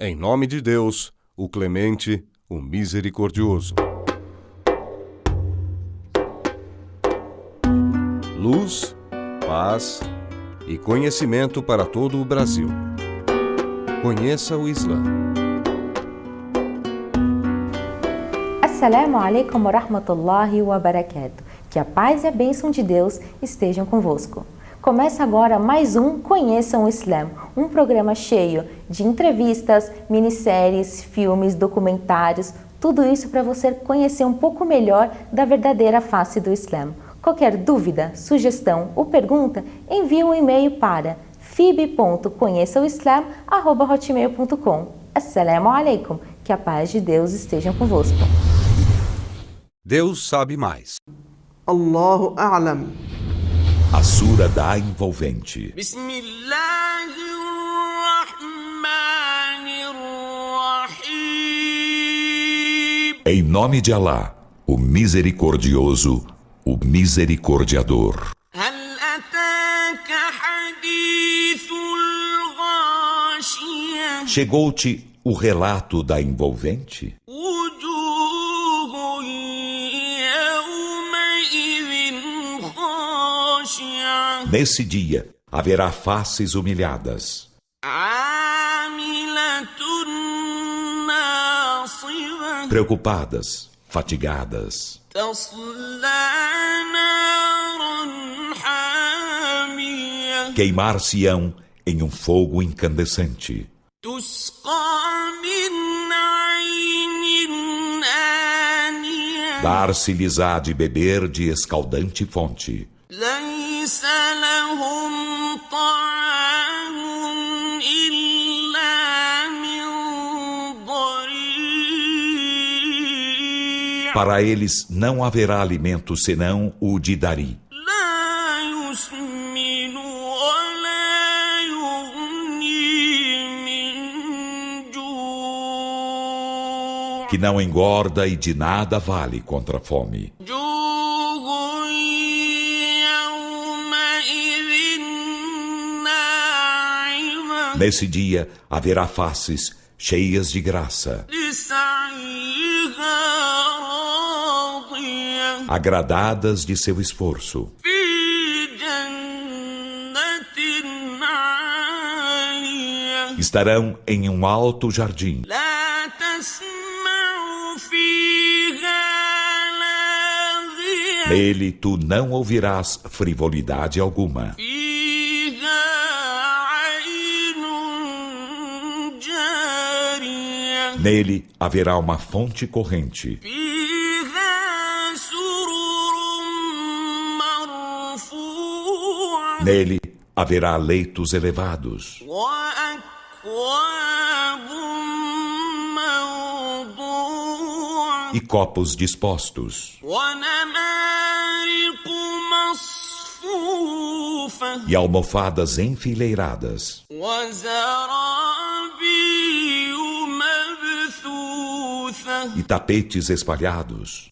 Em nome de Deus, o clemente, o misericordioso. Luz, paz e conhecimento para todo o Brasil. Conheça o Islã. Assalamu alaikum wa rahmatullahi wa barakatuh. Que a paz e a bênção de Deus estejam convosco. Começa agora mais um Conheçam o Islã, um programa cheio de entrevistas, minisséries, filmes, documentários, tudo isso para você conhecer um pouco melhor da verdadeira face do Islã. Qualquer dúvida, sugestão ou pergunta, envie um e-mail para fib.conheçaoislam@hotmail.com. Assalamu alaikum, que a paz de Deus esteja convosco. Deus sabe mais. Allahu A'lam. A Sura da Envolvente. Em nome de Alá, o Misericordioso, o Misericordiador. Chegou-te o relato da envolvente? Nesse dia, haverá faces humilhadas, preocupadas, fatigadas. Queimar-se-ão em um fogo incandescente. Dar-se-lhes-á de beber de escaldante fonte. Para eles não haverá alimento senão o de dari, que não engorda e de nada vale contra a fome. Nesse dia haverá faces cheias de graça, agradadas de seu esforço. Estarão em um alto jardim. Nele tu não ouvirás frivolidade alguma. Nele haverá uma fonte corrente. Nele haverá leitos elevados e copos dispostos e almofadas enfileiradas e tapetes espalhados.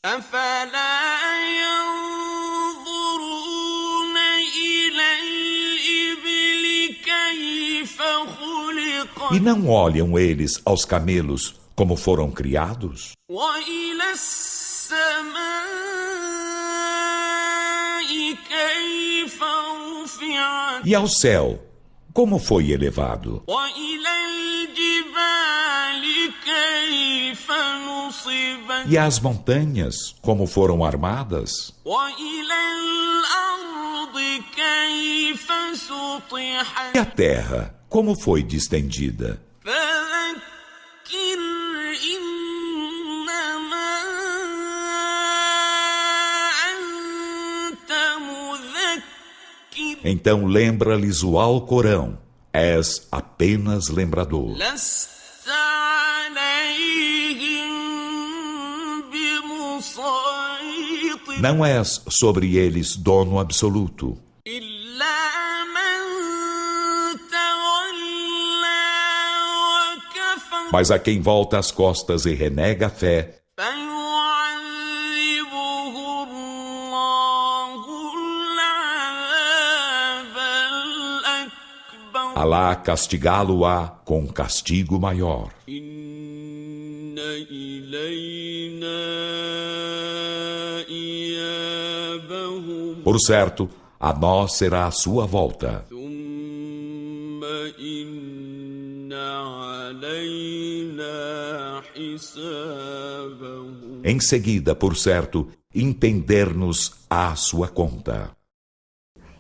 E não olham eles aos camelos como foram criados? E ao céu, como foi elevado? E as montanhas, como foram armadas? E a terra, como foi distendida? Então lembra-lhes o Alcorão. És apenas lembrador. Não és sobre eles dono absoluto. Mas a quem volta as costas e renega a fé, Alá castigá-lo-á com castigo maior. إن إلينا إيابهم Por certo, a nós será a sua volta. ثم إن علينا حسابهم. Em seguida, por certo, impender-nos à sua conta.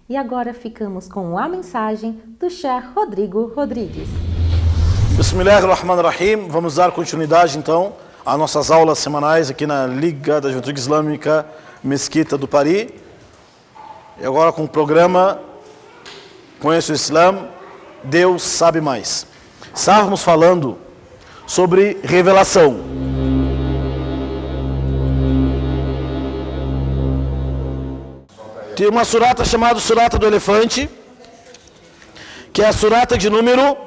E agora ficamos com a mensagem do Sheikh Rodrigo Rodrigues. Bismillahirrahmanirrahim. Vamos dar continuidade então às nossas aulas semanais aqui na Liga da Juventude Islâmica Mesquita do Paris. E agora com o programa Conheça o Islã, Deus sabe mais. Estávamos falando sobre revelação. Tem uma surata chamada Surata do Elefante, que é a surata de número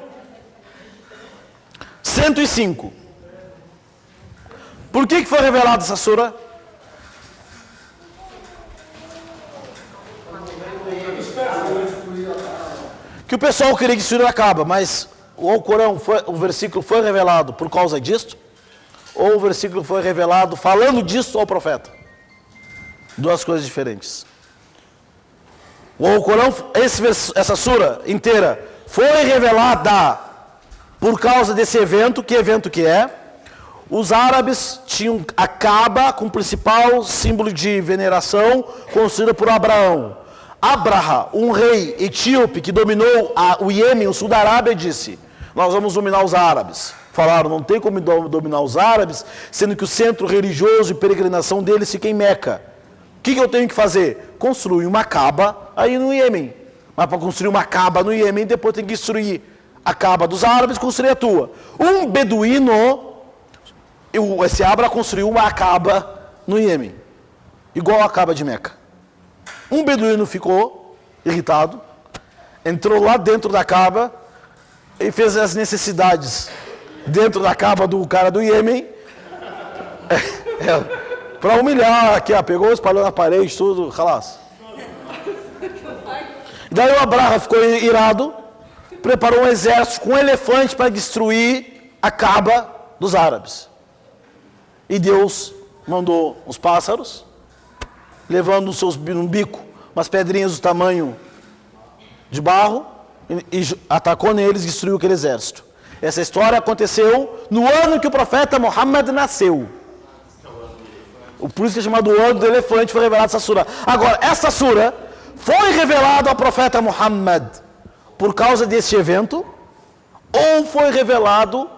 105. Por que foi revelada essa sura? Que o pessoal queria que isso acaba, mas o Alcorão, o versículo foi revelado por causa disto? Ou o versículo foi revelado falando disso ao profeta? Duas coisas diferentes. O Alcorão, essa sura inteira, foi revelada por causa desse evento. Que evento que é? Os árabes tinham a Kaaba como principal símbolo de veneração, construída por Abraão. Abraha, um rei etíope que dominou o Iêmen, o sul da Arábia, disse: nós vamos dominar os árabes. Falaram: não tem como dominar os árabes, sendo que o centro religioso e peregrinação deles fica em Meca. O que eu tenho que fazer? Construir uma Kaaba aí no Iêmen. Mas para construir uma Kaaba no Iêmen, depois tem que destruir a Kaaba dos árabes e construir a tua. Um beduíno, esse Abra construiu uma Kaaba no Iêmen, igual a Kaaba de Meca. Um beduíno ficou irritado, entrou lá dentro da Kaaba e fez as necessidades dentro da Kaaba do cara do Iêmen. Para humilhar aqui, pegou, espalhou na parede, tudo, halas. Daí o Abraha ficou irado, preparou um exército com um elefante para destruir a Kaaba dos árabes. E Deus mandou os pássaros, levando no bico umas pedrinhas do tamanho de barro, e atacou neles e destruiu aquele exército. Essa história aconteceu no ano que o profeta Muhammad nasceu. Por isso que é chamado o ano do elefante, foi revelado essa sura. Agora, essa sura foi revelada ao profeta Muhammad por causa deste evento, ou foi revelado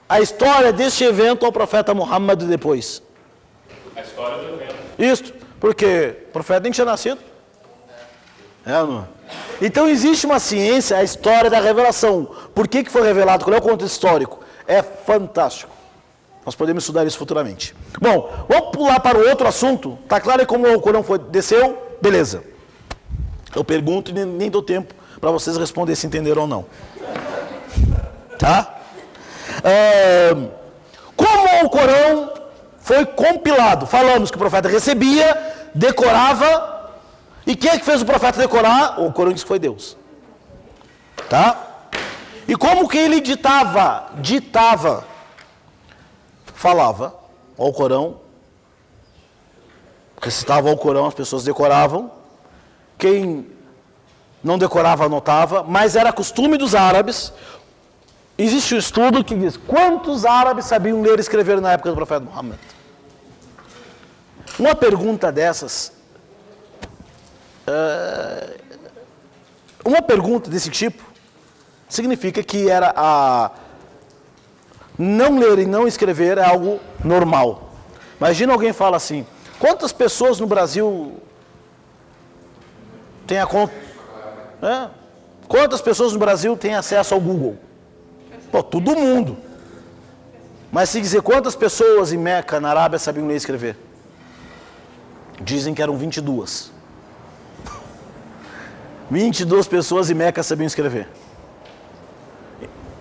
a história deste evento ao profeta Muhammad depois? A história do evento. Isso, porque o profeta nem tinha nascido. Não. Então existe uma ciência, a história da revelação. Por que foi revelado? Qual é o contexto histórico? É fantástico. Nós podemos estudar isso futuramente. Bom, vamos pular para o outro assunto. Está claro como o Corão desceu? Beleza. Eu pergunto e nem dou tempo para vocês responderem se entenderam ou não. Tá? Como o Corão foi compilado? Falamos que o profeta recebia, decorava. E quem é que fez o profeta decorar? O Corão diz que foi Deus. Tá? E como que ele ditava, falava ao Corão, recitava ao Corão, as pessoas decoravam. Quem não decorava, anotava, mas era costume dos árabes. Existe um estudo que diz quantos árabes sabiam ler e escrever na época do profeta Muhammad. Uma pergunta dessas, uma pergunta desse tipo, significa que não ler e não escrever é algo normal. Imagina alguém fala assim: quantas pessoas no Brasil têm a conta? Quantas pessoas no Brasil têm acesso ao Google? Pô, todo mundo. Mas se dizer quantas pessoas em Meca, na Arábia, sabiam ler e escrever? Dizem que eram 22. 22 pessoas em Meca sabiam escrever.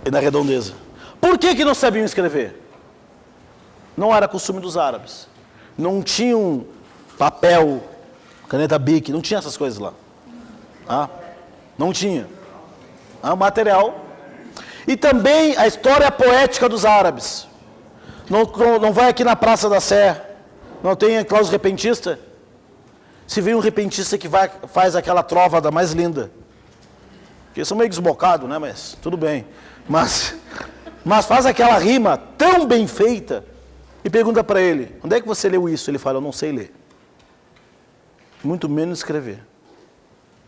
E na redondeza. Por que não sabiam escrever? Não era costume dos árabes. Não tinham papel, caneta Bic, não tinha essas coisas lá. Não tinha. material. E também a história poética dos árabes. Não vai aqui na Praça da Sé, não tem Cláudio Repentista? Se vem um repentista que faz aquela trovada mais linda. Porque são meio desbocados, né? Mas tudo bem. Mas faz aquela rima tão bem feita e pergunta para ele, onde é que você leu isso? Ele fala, eu não sei ler. Muito menos escrever.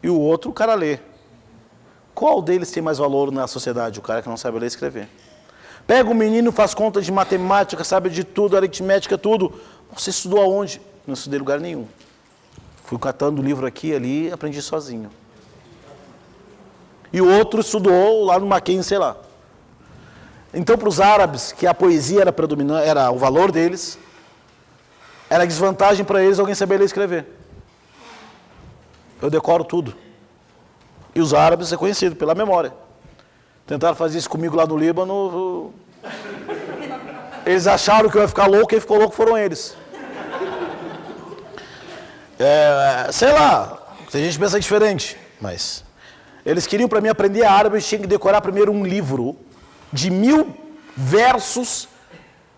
E o outro, o cara lê. Qual deles tem mais valor na sociedade? O cara que não sabe ler e escrever. Pega o menino, faz conta de matemática, sabe de tudo, aritmética, tudo. Você estudou aonde? Não estudei em lugar nenhum. Fui catando o livro aqui e ali, aprendi sozinho. E o outro estudou lá no Mackenzie, sei lá. Então, para os árabes, que a poesia era predominante, era o valor deles, era desvantagem para eles alguém saber ler e escrever. Eu decoro tudo. E os árabes é conhecido pela memória. Tentaram fazer isso comigo lá no Líbano. Eles acharam que eu ia ficar louco, quem ficou louco foram eles. Sei lá, tem gente que pensa diferente, mas eles queriam para mim aprender árabe, eu tinha que decorar primeiro um livro de 1000 versos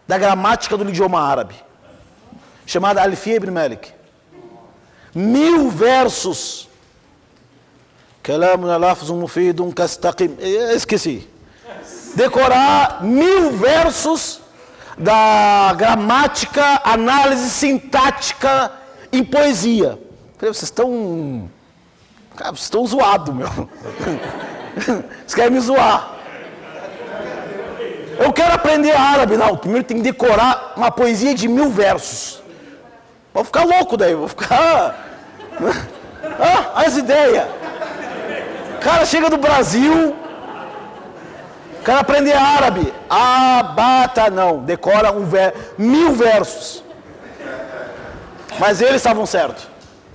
da gramática do idioma árabe, chamada Alfiya ibn Malik. 1000 versos. Esqueci. Decorar 1000 versos da gramática, análise sintática em poesia. Falei, vocês estão... Cara, vocês estão zoados, meu. Vocês querem me zoar. Eu quero aprender árabe. Não, primeiro tem que decorar uma poesia de 1000 versos. Vou ficar louco daí, vou ficar... as ideias. O cara chega do Brasil, o cara aprende árabe. Não, decora 1000 versos. Mas eles estavam certos.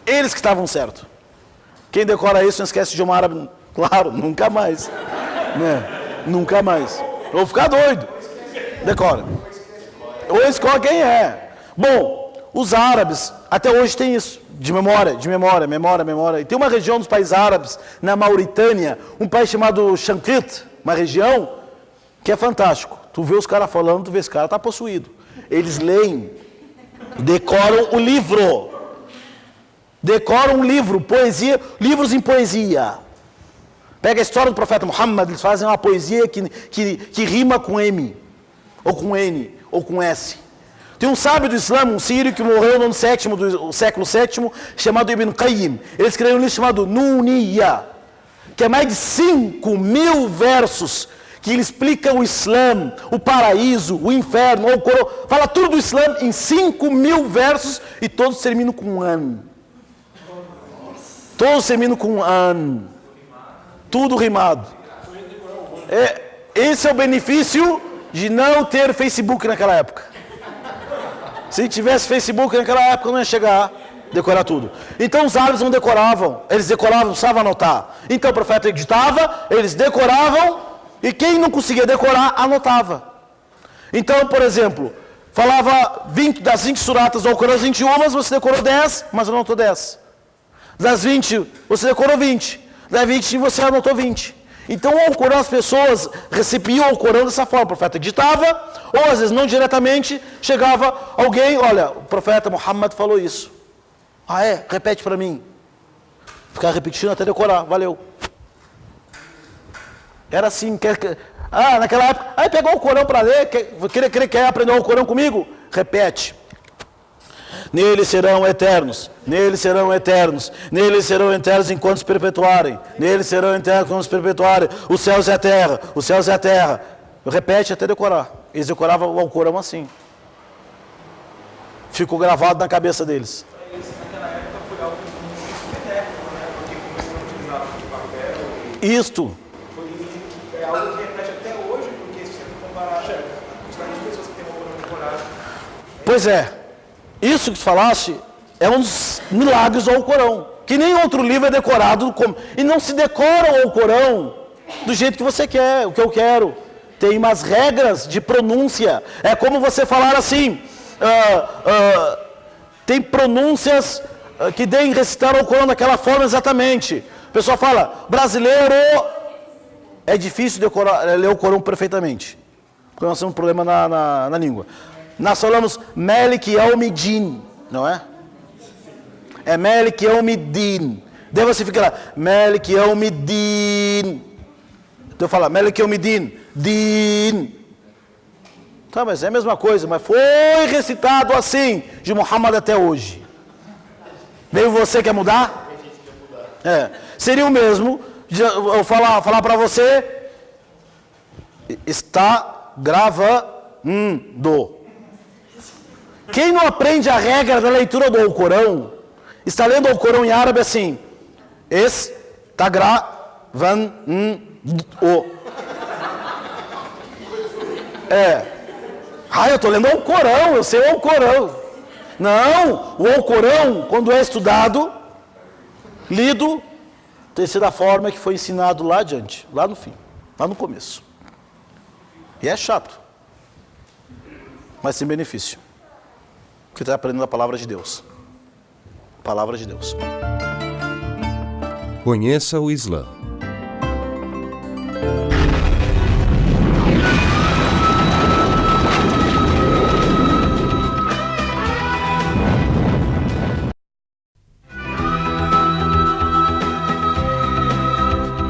Eles que estavam certos. Quem decora isso não esquece de idioma árabe, claro, nunca mais. Né? Nunca mais. Eu vou ficar doido. Decora. Ou escolhe quem é. Bom, os árabes, até hoje tem isso. De memória. E tem uma região dos países árabes, na Mauritânia, um país chamado Shanqit, uma região que é fantástico. Tu vê os caras falando, tu vê esse cara tá possuído. Eles leem, decoram o livro. Decoram um livro, poesia, livros em poesia. Pega a história do profeta Muhammad, eles fazem uma poesia que rima com M, ou com N, ou com S. Tem um sábio do Islã, um sírio, que morreu no século VII, chamado Ibn Qayyim. Ele escreveu um livro chamado Nuniyya, que é mais de 5.000 versos, que ele explica o Islã, o paraíso, o inferno, o Corão. Fala tudo do Islã em 5.000 versos e todos terminam com an. Todos terminam com an. Tudo rimado. Esse é o benefício de não ter Facebook naquela época. Se tivesse Facebook naquela época, não ia chegar a decorar tudo. Então os árabes não decoravam. Eles decoravam, não precisavam anotar. Então o profeta editava, eles decoravam, e quem não conseguia decorar, anotava. Então, por exemplo, falava 20, das 20 suratas do Alcorão, 21, você decorou 10, mas anotou 10. Das 20, você decorou 20. Das 20, você anotou 20. Então, o Alcorão, as pessoas recebiam o Alcorão dessa forma. O profeta editava, ou às vezes não diretamente, chegava alguém, olha, o profeta Muhammad falou isso. Repete para mim. Ficar repetindo até decorar, valeu. Era assim, naquela época, pegou o Alcorão para ler, quer aprender o Alcorão comigo? Repete. Neles serão eternos, neles serão eternos, neles serão eternos enquanto se perpetuarem, neles serão eternos enquanto se perpetuarem, os céus e a terra, os céus e a terra. Repete até decorar. Eles decoravam o Alcorão assim. Ficou gravado na cabeça deles. Isto. É algo que repete até hoje, porque se você comparar a quantidade de pessoas que tem o Alcorão decorado. Pois é. Isso que tu falaste é um dos milagres do Alcorão. Que nem outro livro é decorado. E não se decora o Alcorão do jeito que você quer, o que eu quero. Tem umas regras de pronúncia. É como você falar assim. Tem pronúncias que devem recitar o Alcorão daquela forma exatamente. O pessoal fala, brasileiro. é difícil ler o Corão perfeitamente, porque nós temos um problema na língua. Nós falamos Malik Yawmiddin, não é? É Malik Yawmiddin. Daí você fica lá, Malik Yawmiddin. Então fala, Malik Yawmiddin, Din. Tá, mas é a mesma coisa, mas foi recitado assim, de Muhammad até hoje. Veio você, quer mudar? Seria o mesmo, eu falar para você, está gravando. Quem não aprende a regra da leitura do Corão, está lendo o Corão em árabe assim, está gravando. Eu estou lendo o Corão, eu sei o Corão. Não, o Corão, quando é estudado, lido, tem que ser da forma que foi ensinado lá adiante, lá no fim, lá no começo. E é chato, mas sem benefício. Porque está aprendendo a palavra de Deus. Palavra de Deus. Conheça o Islã.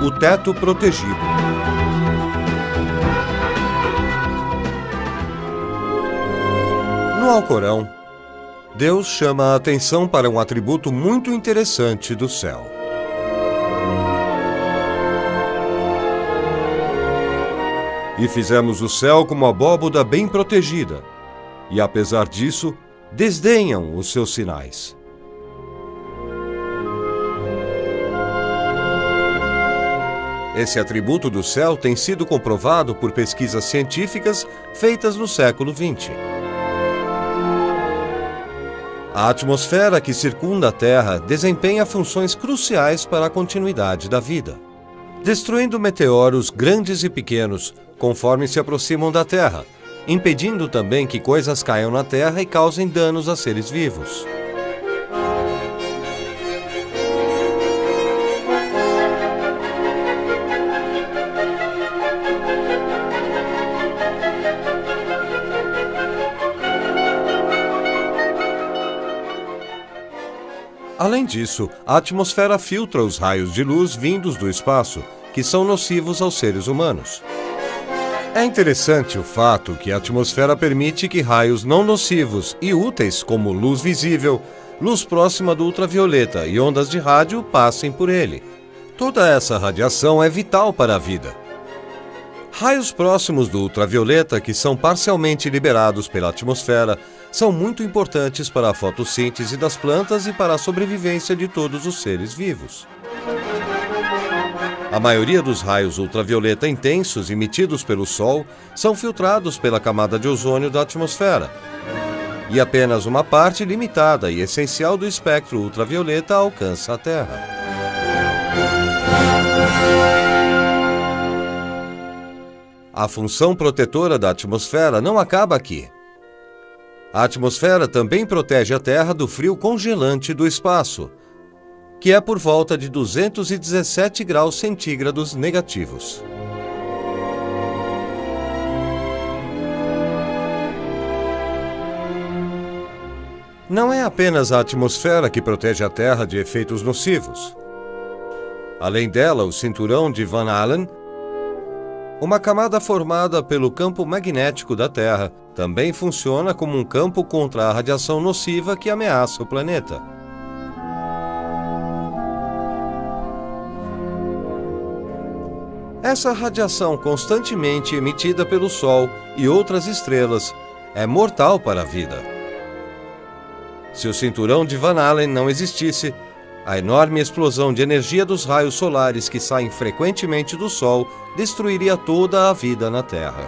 O teto protegido. No Alcorão, Deus chama a atenção para um atributo muito interessante do céu. E fizemos o céu como abóboda bem protegida, e apesar disso, desdenham os seus sinais. Esse atributo do céu tem sido comprovado por pesquisas científicas feitas no século XX. A atmosfera que circunda a Terra desempenha funções cruciais para a continuidade da vida, destruindo meteoros grandes e pequenos conforme se aproximam da Terra, impedindo também que coisas caiam na Terra e causem danos a seres vivos. Além disso, a atmosfera filtra os raios de luz vindos do espaço, que são nocivos aos seres humanos. É interessante o fato que a atmosfera permite que raios não nocivos e úteis, como luz visível, luz próxima do ultravioleta e ondas de rádio, passem por ele. Toda essa radiação é vital para a vida. Raios próximos do ultravioleta, que são parcialmente liberados pela atmosfera, são muito importantes para a fotossíntese das plantas e para a sobrevivência de todos os seres vivos. A maioria dos raios ultravioleta intensos emitidos pelo Sol são filtrados pela camada de ozônio da atmosfera, e apenas uma parte limitada e essencial do espectro ultravioleta alcança a Terra. A função protetora da atmosfera não acaba aqui. A atmosfera também protege a Terra do frio congelante do espaço, que é por volta de 217 graus centígrados negativos. Não é apenas a atmosfera que protege a Terra de efeitos nocivos. Além dela, o cinturão de Van Allen, uma camada formada pelo campo magnético da Terra, também funciona como um campo contra a radiação nociva que ameaça o planeta. Essa radiação constantemente emitida pelo Sol e outras estrelas é mortal para a vida. Se o cinturão de Van Allen não existisse, a enorme explosão de energia dos raios solares que saem frequentemente do Sol destruiria toda a vida na Terra.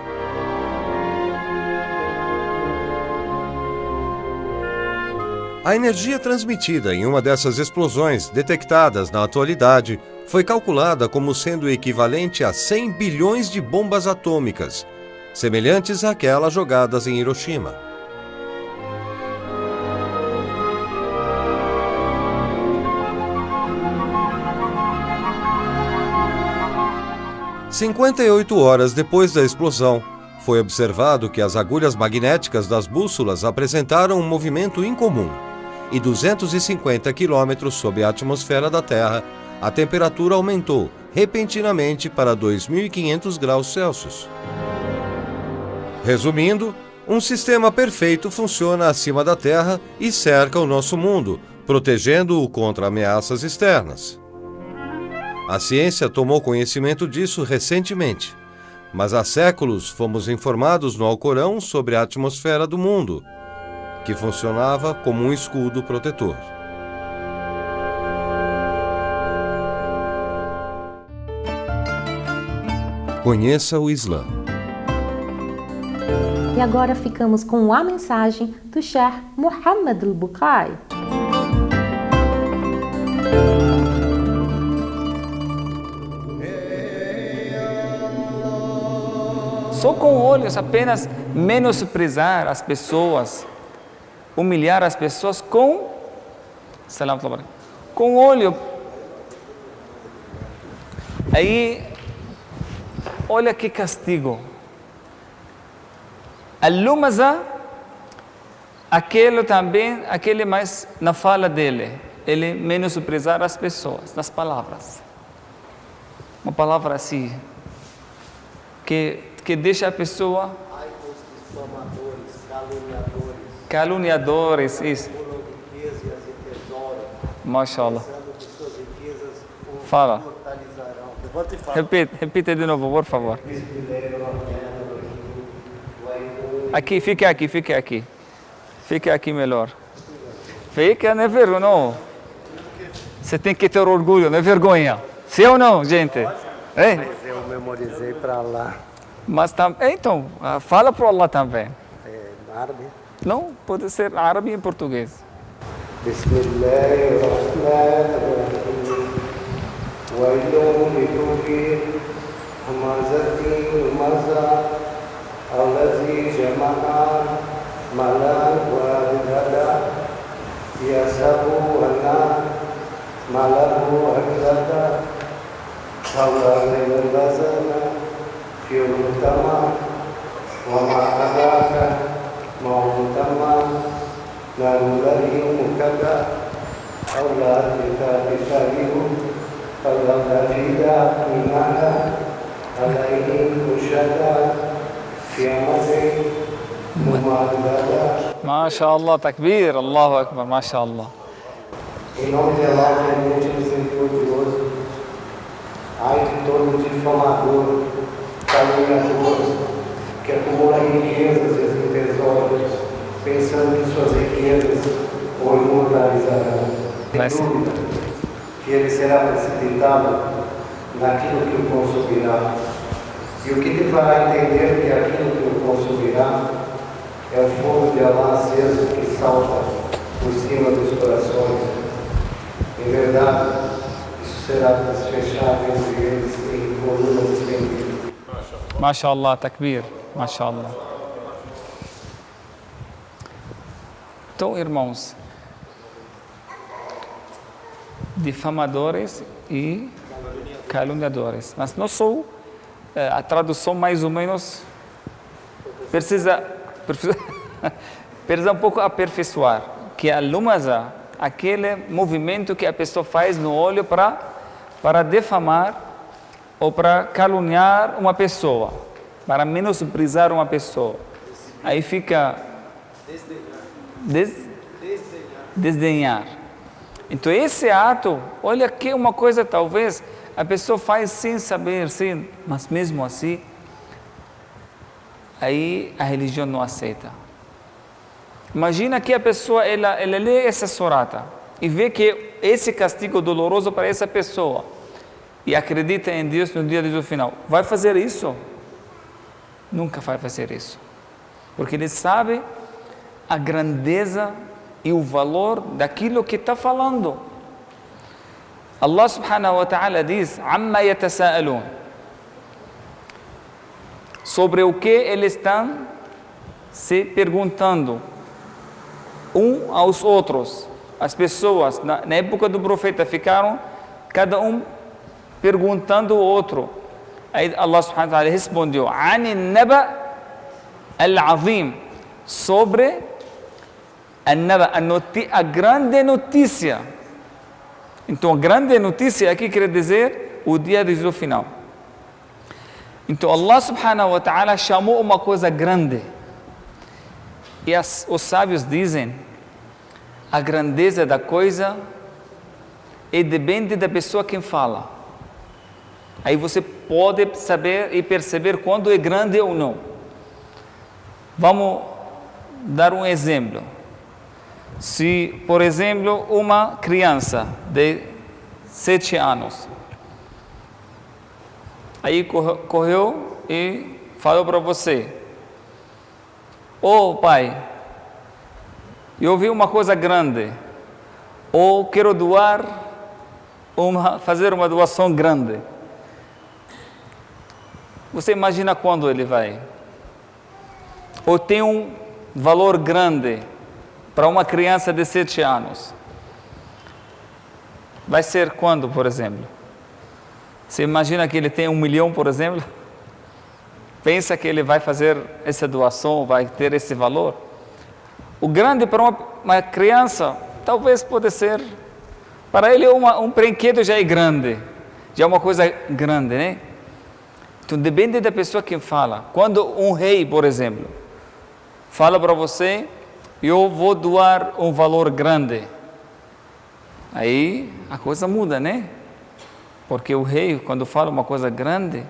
A energia transmitida em uma dessas explosões, detectadas na atualidade, foi calculada como sendo equivalente a 100 bilhões de bombas atômicas, semelhantes àquelas jogadas em Hiroshima. 58 horas depois da explosão, foi observado que as agulhas magnéticas das bússolas apresentaram um movimento incomum. E 250 quilômetros sob a atmosfera da Terra, a temperatura aumentou repentinamente para 2.500 graus Celsius. Resumindo, um sistema perfeito funciona acima da Terra e cerca o nosso mundo, protegendo-o contra ameaças externas. A ciência tomou conhecimento disso recentemente, mas há séculos fomos informados no Alcorão sobre a atmosfera do mundo, que funcionava como um escudo protetor. Conheça o Islã. E agora ficamos com a mensagem do Sheikh Muhammad al-Bukai. Só com olhos apenas menosprezar as pessoas, humilhar as pessoas com olho. Aí, olha que castigo. Al-Lumaza, aquele mais na fala dele, ele menosprezar as pessoas, nas palavras. Uma palavra assim, que deixa a pessoa... Ai dos difamadores, caluniadores, isso. riquezas e tesouros, Mashallah. pensando que suas riquezas o Fala. imortalizarão. Levanta e fala. Repita de novo, por favor. Aqui, fique aqui. Fique aqui melhor. Fica, não é vergonha, não. Você tem que ter orgulho, não é vergonha. Sim ou não, gente? É? Mas eu memorizei para lá. Mas então, fala para Allah também. Árabe. Não, pode ser árabe e português. Bismillahirrahmanirrahim. Wailun likulli hamazatin lumaza allazi jama'a malan wa adada yasabu anna malahu akzata hawla lilbazana fi ultama wa ma'adaka ma'utama narulahim kada awla litarihu falabdafida minaka alaihim ushada fi amazin mumadada. MashaAllah, takbir, Allahu Akbar, MashaAllah. Em nome de Allah, clemente e misericordioso, ai de todo difamador, caluniador, que acumula riquezas e tesouros, pensando que suas riquezas o imortalizarão. Sem dúvida que ele será precipitado naquilo que o consumirá. E o que lhe fará entender que aquilo que o consumirá é o fogo de Allah aceso que salta por cima dos corações. Em verdade, isso será desfechado entre eles em colunas estendidas. MashaAllah, takbir, MashaAllah. Então, irmãos, difamadores e caluniadores. Mas não sou a tradução mais ou menos precisa um pouco aperfeiçoar, que a lumaza, aquele movimento que a pessoa faz no olho para defamar ou para caluniar uma pessoa, para menosprezar uma pessoa. Aí fica desdenhar. Então esse ato, olha que uma coisa talvez a pessoa faz sem saber, mas mesmo assim, aí a religião não aceita. Imagina que a pessoa ela lê essa surata e vê que esse castigo doloroso para essa pessoa e acredita em Deus no dia do final. Vai fazer isso? Nunca vai fazer isso. Porque ele sabe a grandeza e o valor daquilo que está falando. Allah subhanahu wa ta'ala diz: Amma yatasa'alun. Sobre o que eles estão se perguntando um aos outros. As pessoas na época do profeta ficaram cada um perguntando o outro. Aí Allah subhanahu wa ta'ala respondeu: Ani naba al-azim, sobre a grande notícia. Então, a grande notícia aqui quer dizer o dia do juízo final. Então, Allah subhanahu wa ta'ala chamou uma coisa grande. E os sábios dizem, a grandeza da coisa depende da pessoa quem fala. Aí você pode saber e perceber quando é grande ou não. Vamos dar um exemplo. Se, por exemplo, uma criança de 7 anos, aí correu e falou para você: pai, eu vi uma coisa grande, ou quero fazer uma doação grande. Você imagina quando ele vai? Ou tem um valor grande para uma criança de 7 anos? Vai ser quando, por exemplo? Você imagina que ele tem 1 milhão, por exemplo? Pensa que ele vai fazer essa doação, vai ter esse valor? O grande para uma criança, talvez pode ser, para ele um brinquedo já é grande, já é uma coisa grande, né? Então depende da pessoa que fala. Quando um rei, por exemplo, fala para você: eu vou doar um valor grande, aí a coisa muda, né? Porque o rei, quando fala uma coisa grande,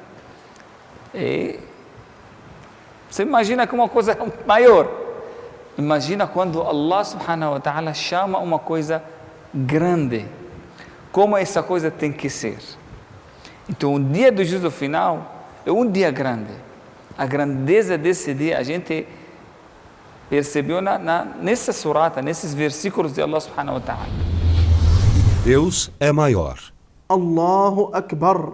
você imagina que uma coisa maior. Imagina quando Allah subhanahu wa ta'ala chama uma coisa grande, como essa coisa tem que ser. Então, o dia do juízo final é um dia grande. A grandeza desse dia a gente percebeu nessa surata, nesses versículos de Allah subhanahu wa ta'ala. Deus é maior. Allahu Akbar.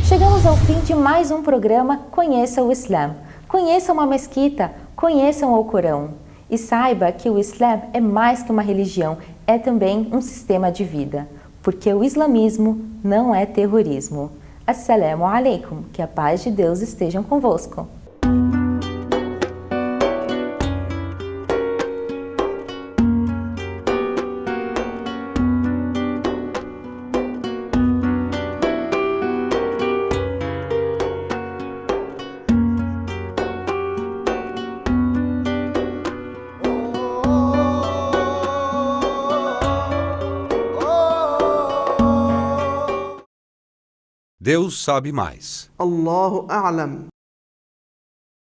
Chegamos ao fim de mais um programa Conheça o Islã. Conheça uma mesquita, conheçam o Corão. E saiba que o Islã é mais que uma religião, é também um sistema de vida. Porque o islamismo não é terrorismo. Assalamu alaikum, que a paz de Deus esteja convosco. Deus sabe mais. Allahu A'lam.